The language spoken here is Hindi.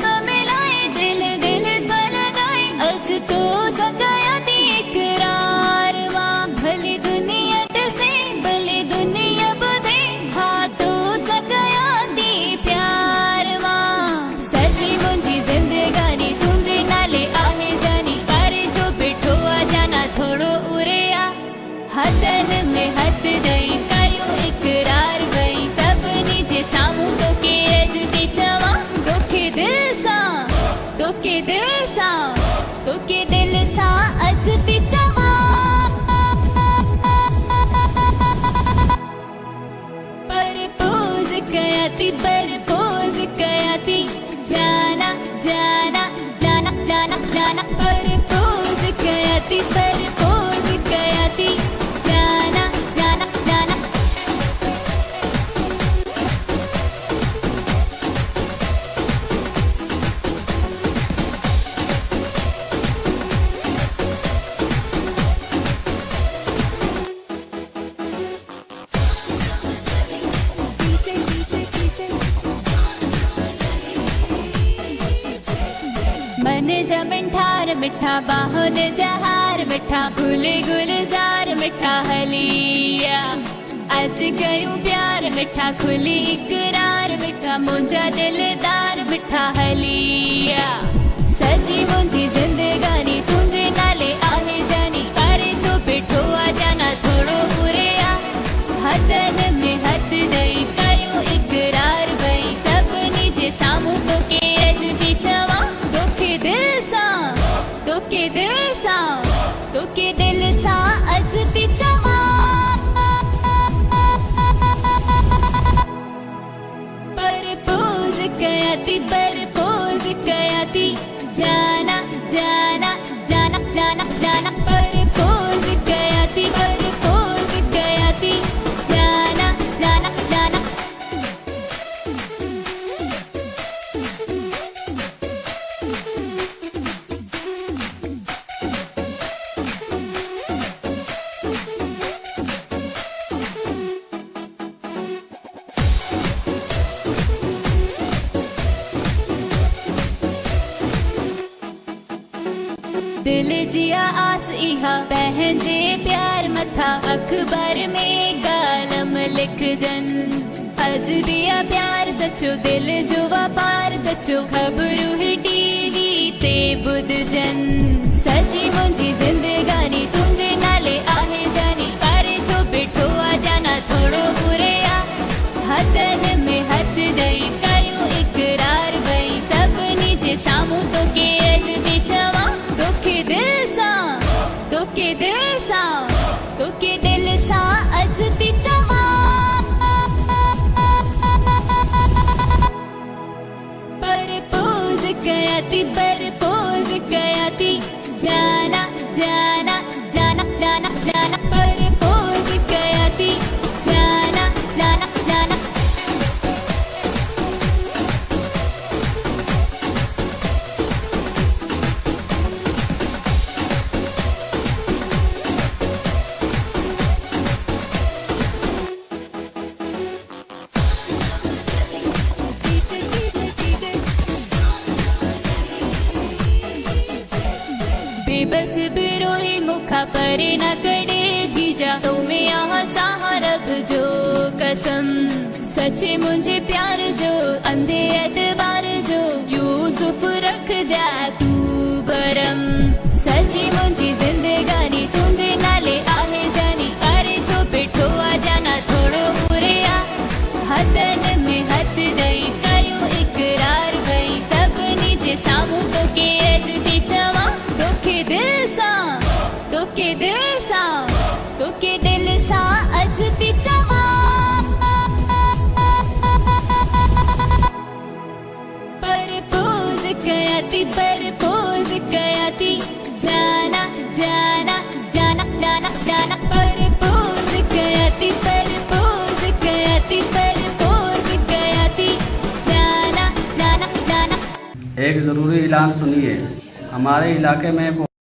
सा मिलाए दिल दिल सा लगाए अज तो सगाया दी इकरार मां भली दुनिया से भली दुनिया बदे हाँ तो सगाया दी प्यार मां सजी मुंजी जिंदगानी तुझे नाले आहे जानी करे जो बैठो आ जाना थोड़ो उरे आ हथन में हथ दई कयो इकरार वई सबनी जे सामू तो के अज ती चवा तो के दिल सा अज ती चवा परपोज कयाती जाना जाना जाना जाना जाना परपोज कयाती जाना जाना जाना मन जमन ठार मिठा बाहुन जहार मिठा भूले गुलजार मिठा हलिया आज कयूं प्यार मिठा खुली इकरार मिठा मुंजा दिलदार मिठा हलिया सजी मुंजी जिंदगानी तुझे नाले आहे जानी करे जो बैठो आ जाना थोड़ो उरे आ हथन में हथ दई कयूं इकरार वई सबनी जे सामू तो के अज ती चवा तो के दिल सा अज ती चवा परपोज कयाती जाना जाना जाना जाना जाना परपोज कयाती जाना जाना जाना दिल जिया आस इहा पहंजे प्यार मथा अखबार में गालम लिख जन अज बिया प्यार सचो दिल जो वापार सचो खबरू ही टीवी ते बुध जन सजी मुंजी जिंदगानी तुझे नाले आहे जानी करे जो बैठो आ जाना थोड़ो उरे आ हथन में हथ दई कयूं इकरार वई सबनी जे सामू तो के अज ती चवा तो के दिल सा अज ती चवा परपोज कयाती जाना जाना जाना जाना जाना परपोज कयाती जाना जाना जाना बेबस बिरोई मुखा परे न करे जीजा तुम्हें यहाँ सहारब जो कसम सच्चे मुझे प्यार जो अंधे एतबार जो यूसुफ रख जा तू बरम सजी मुझी जिंदगानी तुझे नाले आहे जानी करे जो बैठो आ जाना थोड़ो उरे आ हथन में हथ दई कयूं इकरार वई सबनी जे सामू तो के अज ती चवा तो के दिल सा अज ती चवा परपोज कयाती जाना जाना जाना जाना जाना परपोज कयाती जाना जाना जाना। एक ज़रूरी ऐलान सुनिए। हमारे इलाके में